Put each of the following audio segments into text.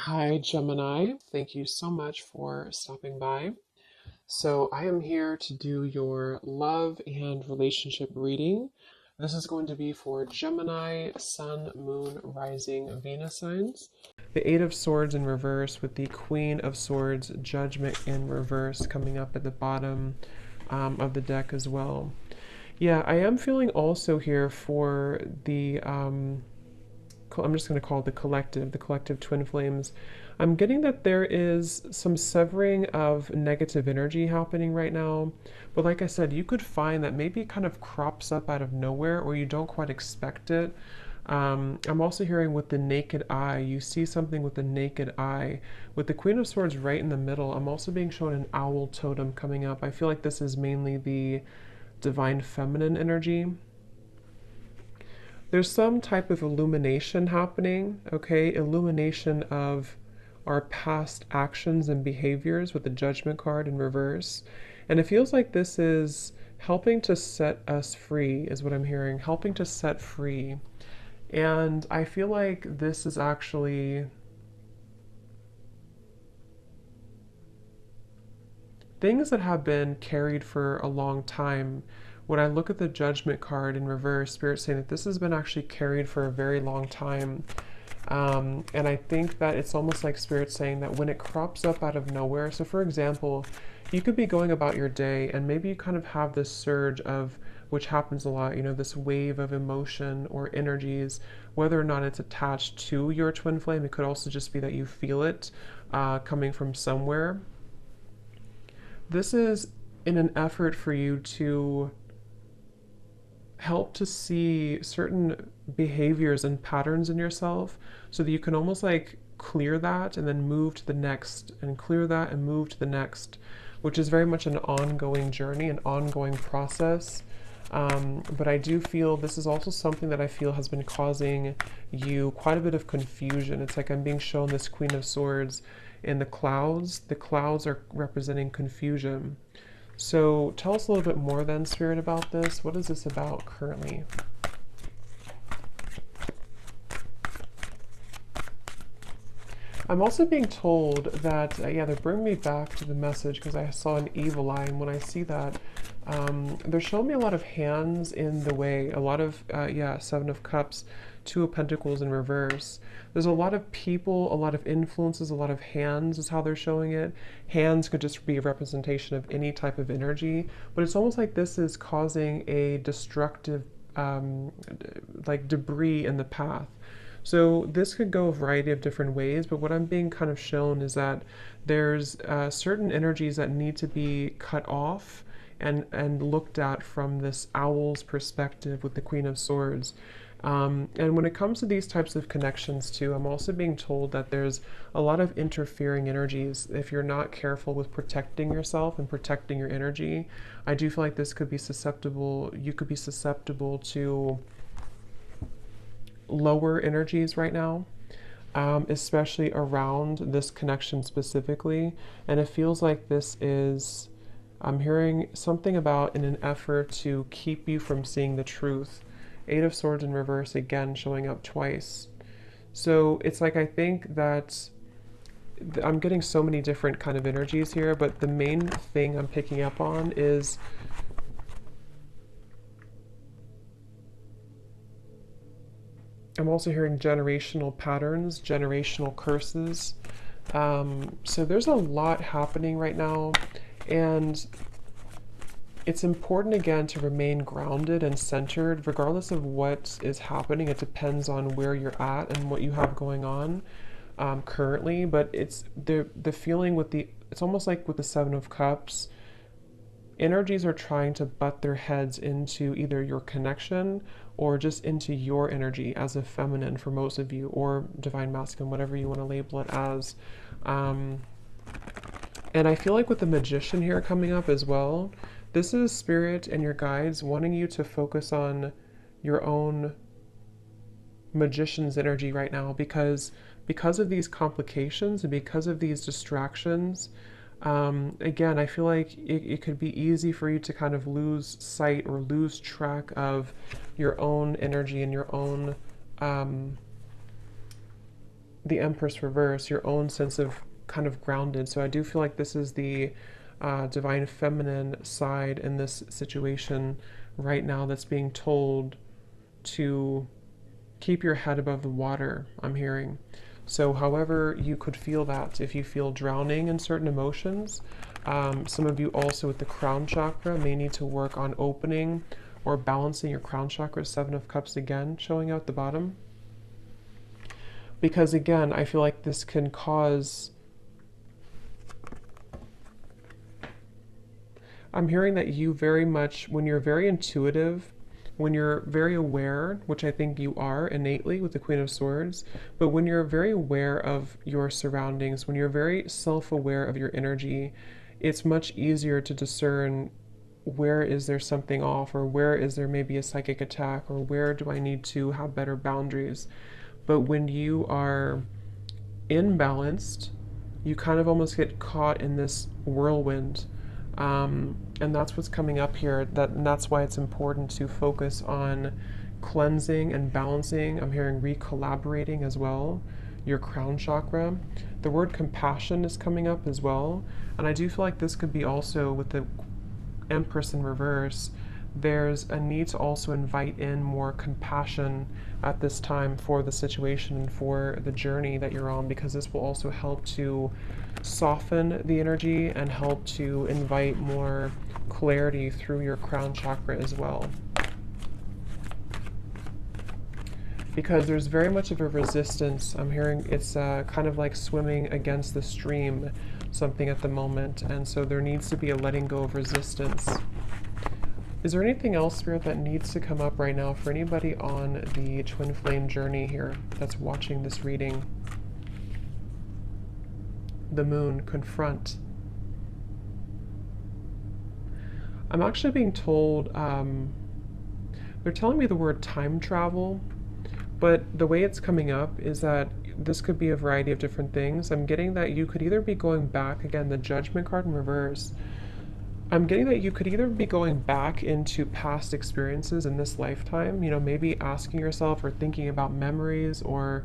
Hi, Gemini. Thank you so much for stopping by. So, I am here to do your love and relationship reading. This is going to be for Gemini, Sun, Moon, Rising, Venus signs. The Eight of Swords in reverse with the Queen of Swords, Judgment in reverse coming up at the bottom of the deck as well. Yeah, I am feeling also here for the I'm just going to call it the collective twin flames. I'm getting that there is some severing of negative energy happening right now. But like I said, you could find that maybe it kind of crops up out of nowhere or you don't quite expect it. I'm also hearing with the naked eye, you see something with the naked eye. With the Queen of Swords right in the middle, I'm also being shown an owl totem coming up. I feel like this is mainly the divine feminine energy. There's some type of illumination happening, okay? Illumination of our past actions and behaviors with the Judgment card in reverse. And it feels like this is helping to set us free, is what I'm hearing, helping to set free. And I feel like this is actually things that have been carried for a long time. When I look at the Judgment card in reverse, Spirit saying that this has been actually carried for a very long time. And I think that it's almost like Spirit saying that when it crops up out of nowhere, so for example, you could be going about your day and maybe you kind of have this surge of, which happens a lot, this wave of emotion or energies, whether or not it's attached to your twin flame. It could also just be that you feel it coming from somewhere. This is in an effort for you to help to see certain behaviors and patterns in yourself so that you can almost like clear that and then move to the next and clear that and move to the next, which is very much an ongoing journey, an ongoing process. But I do feel this is also something that I feel has been causing you quite a bit of confusion. It's like I'm being shown this Queen of Swords in the clouds. The clouds are representing confusion. So tell us a little bit more then, Spirit, about this. What is this about currently? I'm also being told that, yeah, they're bringing me back to the message because I saw an evil eye, and when I see that, they're showing me a lot of hands in the way, a lot of, yeah, Seven of Cups, Two of Pentacles in reverse. There's a lot of people, a lot of influences, a lot of hands is how they're showing it. Hands could just be a representation of any type of energy, but it's almost like this is causing a destructive, like debris in the path. So this could go a variety of different ways, but what I'm being kind of shown is that there's certain energies that need to be cut off and looked at from this owl's perspective with the Queen of Swords. And when it comes to these types of connections too, I'm also being told that there's a lot of interfering energies. If you're not careful with protecting yourself and protecting your energy, I do feel like this could be susceptible, you could be susceptible to lower energies right now, especially around this connection specifically. And it feels like this is, I'm hearing something about in an effort to keep you from seeing the truth. Eight of Swords in reverse again showing up twice. So it's like I think that I'm getting so many different kind of energies here, but the main thing I'm picking up on is I'm also hearing generational patterns, generational curses. So there's a lot happening right now, and it's important again to remain grounded and centered regardless of what is happening. It depends on where you're at and what you have going on currently, but it's the feeling with the, it's almost like with the Seven of Cups, energies are trying to butt their heads into either your connection or just into your energy as a feminine for most of you, or divine masculine, whatever you want to label it as. And I feel like with the Magician here coming up as well, this is Spirit and your guides wanting you to focus on your own Magician's energy right now, because of these complications and because of these distractions. Again, I feel like it could be easy for you to kind of lose sight or lose track of your own energy and your own the Empress reverse, your own sense of kind of grounded. So I do feel like this is the divine feminine side in this situation right now that's being told to keep your head above the water, I'm hearing. So however you could feel that, if you feel drowning in certain emotions, some of you also with the crown chakra may need to work on opening or balancing your crown chakra. Seven of Cups again showing out the bottom. Because again, I feel like this can cause... I'm hearing that you very much, when you're very intuitive, when you're very aware, which I think you are innately with the Queen of Swords, but when you're very aware of your surroundings, when you're very self-aware of your energy, it's much easier to discern where is there something off, or where is there maybe a psychic attack, or where do I need to have better boundaries. But when you are imbalanced, you kind of almost get caught in this whirlwind. And that's what's coming up here. And that's why it's important to focus on cleansing and balancing. I'm hearing recollaborating as well, your crown chakra. The word compassion is coming up as well. And I do feel like this could be also with the Empress in reverse. There's a need to also invite in more compassion at this time for the situation and for the journey that you're on, because this will also help to soften the energy and help to invite more clarity through your crown chakra as well. Because there's very much of a resistance. I'm hearing it's kind of like swimming against the stream, something at the moment, and so there needs to be a letting go of resistance. Is there anything else, Spirit, that needs to come up right now for anybody on the twin flame journey here that's watching this reading? The moon, confront. I'm actually being told, they're telling me the word time travel, but the way it's coming up is that this could be a variety of different things. I'm getting that you could either be going back, again, the Judgment card in reverse. I'm getting that you could either be going back into past experiences in this lifetime, you know, maybe asking yourself or thinking about memories, or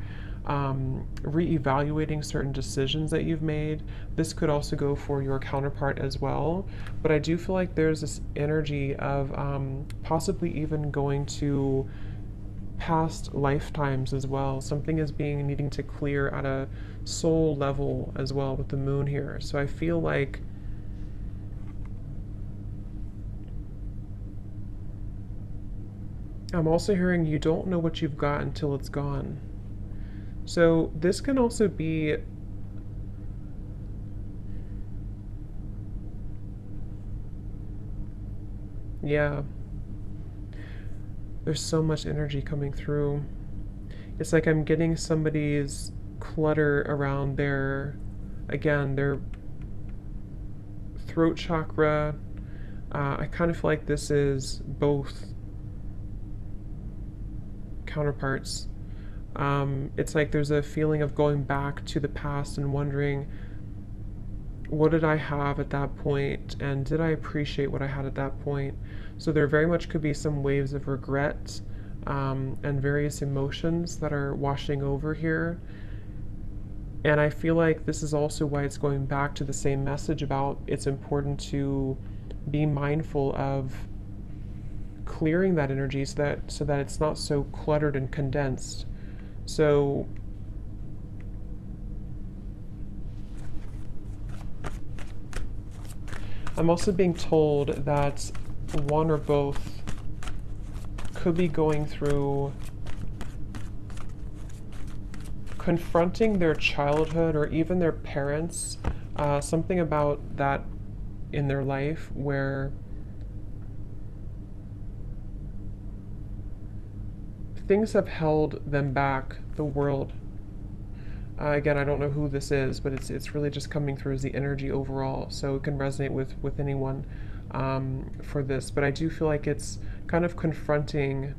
re-evaluating certain decisions that you've made. This could also go for your counterpart as well. But I do feel like there's this energy of possibly even going to past lifetimes as well. Something is needing to clear at a soul level as well with the moon here. So I feel like I'm also hearing you don't know what you've got until it's gone. So this can also be yeah. There's so much energy coming through. It's like I'm getting somebody's clutter around their, again, their throat chakra. I kind of feel like this is both counterparts. It's like there's a feeling of going back to the past and wondering, what did I have at that point, and did I appreciate what I had at that point? So there very much could be some waves of regret and various emotions that are washing over here. And I feel like this is also why it's going back to the same message about it's important to be mindful of clearing that energy so that it's not so cluttered and condensed. So I'm also being told that one or both could be going through confronting their childhood or even their parents, something about that in their life where things have held them back, the world. Again, I don't know who this is, but it's really just coming through as the energy overall, so it can resonate with anyone for this. But I do feel like it's kind of confronting,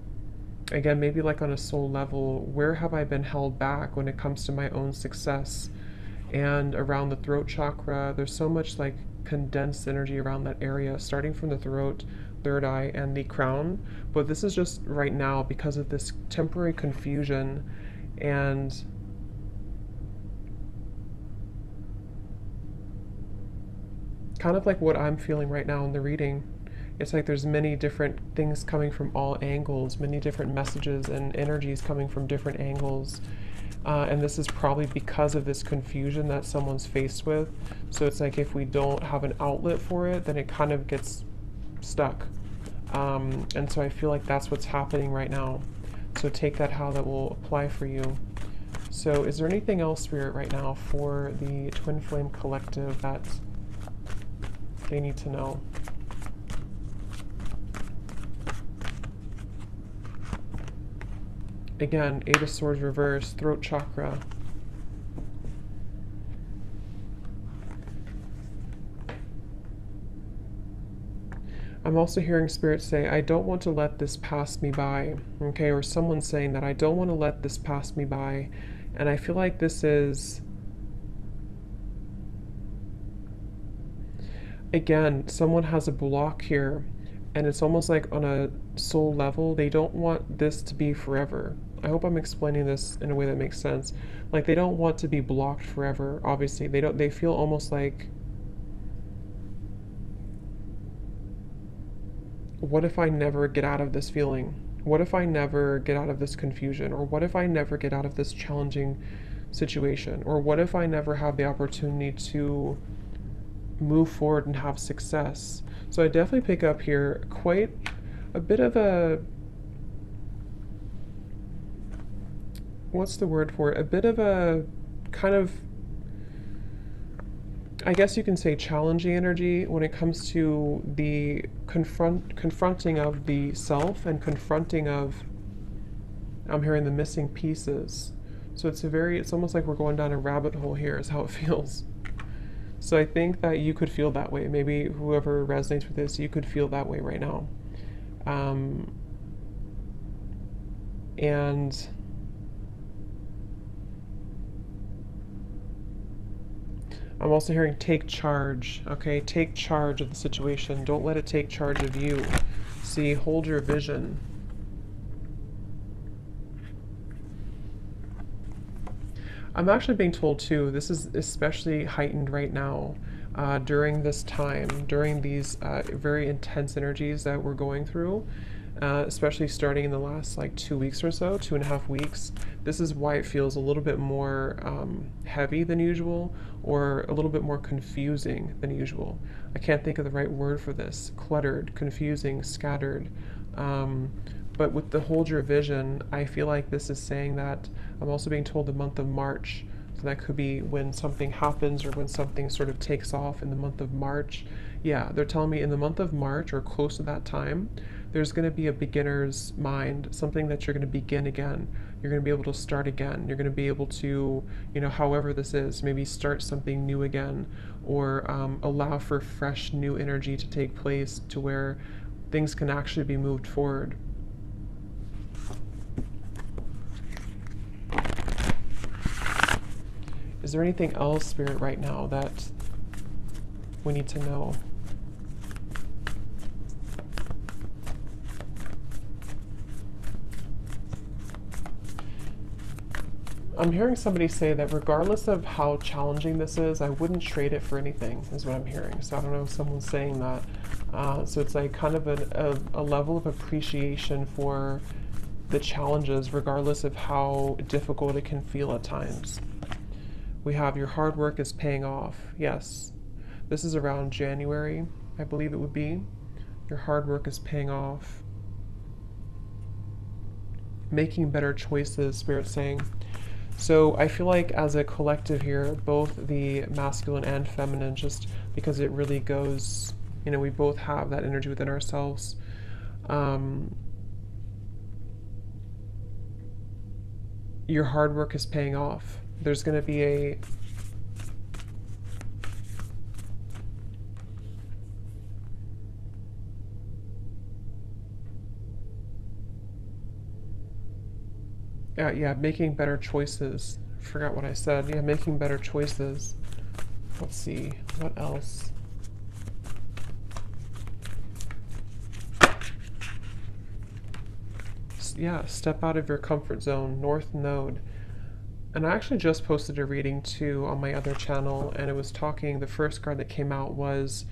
again, maybe like on a soul level, where have I been held back when it comes to my own success? And around the throat chakra, there's so much like condensed energy around that area, starting from the throat, third eye, and the crown. But this is just right now because of this temporary confusion, and kind of like what I'm feeling right now in the reading. It's like there's many different things coming from all angles, many different messages and energies coming from different angles. And this is probably because of this confusion that someone's faced with. So it's like if we don't have an outlet for it, then it kind of gets stuck. And so I feel like that's what's happening right now. So take that how that will apply for you. So is there anything else, Spirit, right now for the Twin Flame Collective that they need to know? Again, Eight of Swords reversed, throat chakra. I'm also hearing Spirit say, I don't want to let this pass me by. Okay, or someone saying that I don't want to let this pass me by. And I feel like this is, again, someone has a block here. And it's almost like on a soul level, they don't want this to be forever. I hope I'm explaining this in a way that makes sense. Like they don't want to be blocked forever, obviously. They feel almost like, what if I never get out of this feeling? What if I never get out of this confusion? Or what if I never get out of this challenging situation? Or what if I never have the opportunity to move forward and have success? So I definitely pick up here quite a bit of a, what's the word for it? A bit of a kind of, I guess you can say challenging energy when it comes to the confronting of the self and confronting of, I'm hearing the missing pieces. So it's almost like we're going down a rabbit hole here is how it feels. So I think that you could feel that way. Maybe whoever resonates with this, you could feel that way right now. And I'm also hearing take charge, okay? Take charge of the situation. Don't let it take charge of you. See, hold your vision. I'm actually being told too, this is especially heightened right now during this time, during these very intense energies that we're going through, especially starting in the last like 2 weeks or so, 2.5 weeks. This is why it feels a little bit more heavy than usual, or a little bit more confusing than usual. I can't think of the right word for this. Cluttered, confusing, scattered. But with the hold your vision, I feel like this is saying that I'm also being told the month of March. So that could be when something happens or when something sort of takes off in the month of March. Yeah, they're telling me in the month of March or close to that time, there's going to be a beginner's mind, something that you're going to begin again. You're going to be able to start again. You're going to be able to, however this is, maybe start something new again, or allow for fresh new energy to take place to where things can actually be moved forward. Is there anything else, Spirit, right now that we need to know? I'm hearing somebody say that regardless of how challenging this is, I wouldn't trade it for anything, is what I'm hearing. So I don't know if someone's saying that. So it's like kind of a level of appreciation for the challenges, regardless of how difficult it can feel at times. We have your hard work is paying off. Yes, this is around January, I believe it would be. Your hard work is paying off. Making better choices, Spirit's saying. So I feel like as a collective here, both the masculine and feminine, just because it really goes, we both have that energy within ourselves. Your hard work is paying off. There's going to be a making better choices. Forgot what I said. Yeah, making better choices. Let's see, what else? Yeah, step out of your comfort zone. North Node. And I actually just posted a reading too on my other channel, and it was talking, the first card that came out was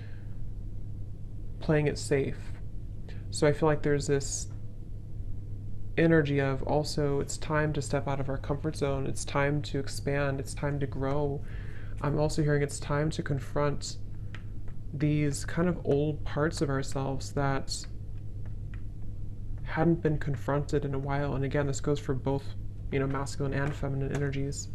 playing it safe. So I feel like there's this energy of also it's time to step out of our comfort zone, it's time to expand, it's time to grow. I'm also hearing it's time to confront these kind of old parts of ourselves that hadn't been confronted in a while. And again, this goes for both, masculine and feminine energies.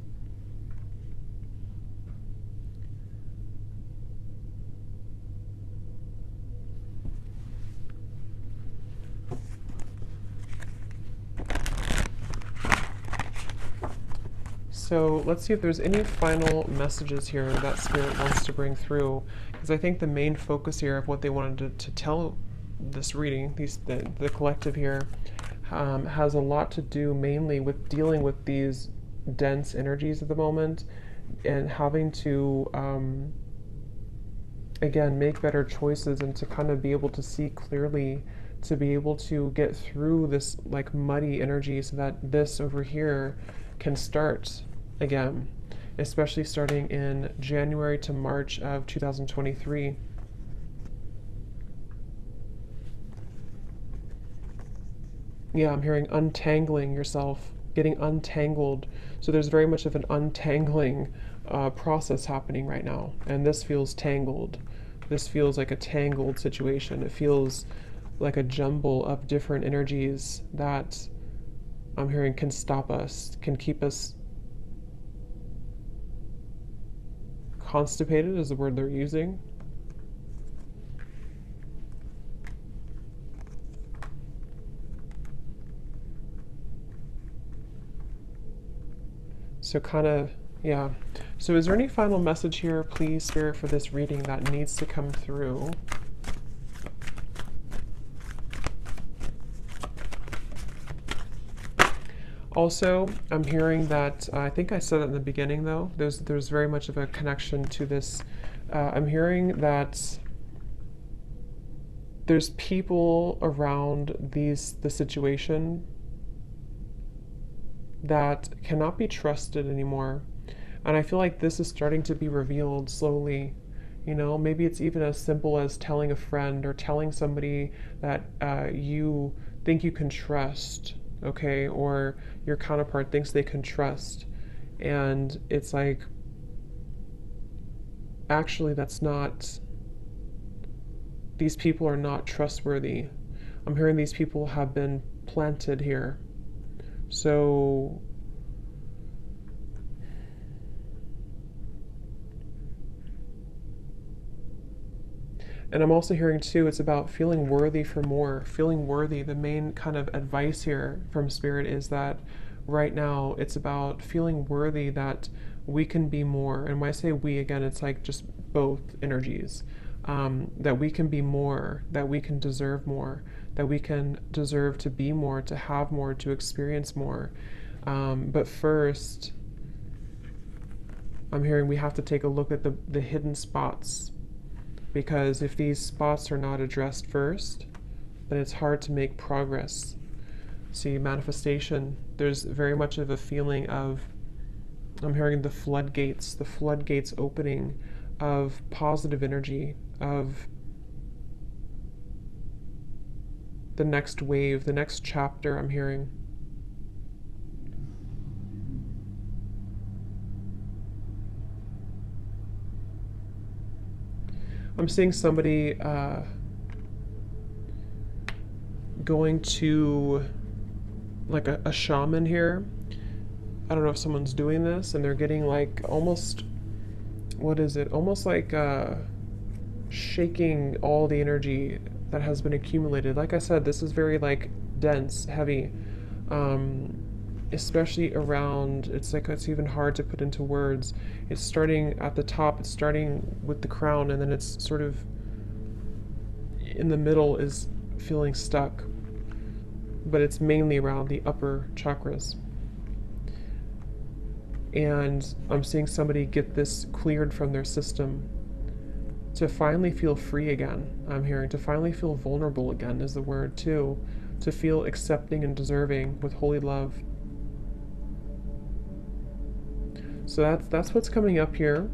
So let's see if there's any final messages here that Spirit wants to bring through, because I think the main focus here of what they wanted to tell this reading, the collective here, has a lot to do mainly with dealing with these dense energies at the moment and having to, again, make better choices and to kind of be able to see clearly, to be able to get through this like muddy energy so that this over here can start again, especially starting in January to March of 2023. Yeah, I'm hearing untangling yourself, getting untangled. So there's very much of an untangling process happening right now. And this feels tangled. This feels like a tangled situation. It feels like a jumble of different energies that I'm hearing can stop us, can keep us constipated, is the word they're using. So kind of, yeah. So is there any final message here, please, Spirit, for this reading that needs to come through? Also, I'm hearing that, I think I said that in the beginning though, there's very much of a connection to this. I'm hearing that there's people around the situation that cannot be trusted anymore. And I feel like this is starting to be revealed slowly. Maybe it's even as simple as telling a friend or telling somebody that you think you can trust, okay, or your counterpart thinks they can trust. And it's like, actually, these people are not trustworthy. I'm hearing these people have been planted here. So and I'm also hearing too, it's about feeling worthy for more, feeling worthy. The main kind of advice here from Spirit is that right now it's about feeling worthy that we can be more. And when I say we, again, it's like just both energies. That we can be more, that we can deserve more, that we can deserve to be more, to have more, to experience more. But first, I'm hearing we have to take a look at the hidden spots, because if these spots are not addressed first, then it's hard to make progress. See, manifestation, there's very much of a feeling of, I'm hearing the floodgates opening of positive energy, of the next wave, the next chapter. I'm hearing. I'm seeing somebody going to like a shaman here. I don't know if someone's doing this, and they're getting like almost, what is it? Almost like shaking all the energy that has been accumulated. Like I said, this is very like dense, heavy, especially around, it's like it's even hard to put into words. It's starting at the top, it's starting with the crown, and then it's sort of in the middle is feeling stuck, but it's mainly around the upper chakras. And I'm seeing somebody get this cleared from their system to finally feel free again. I'm hearing to finally feel vulnerable again is the word too, to feel accepting and deserving with holy love. So that's what's coming up here.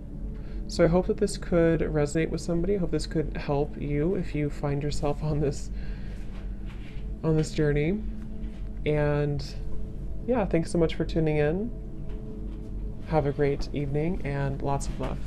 So I hope that this could resonate with somebody. I hope this could help you if you find yourself on this journey. And yeah, thanks so much for tuning in. Have a great evening and lots of love.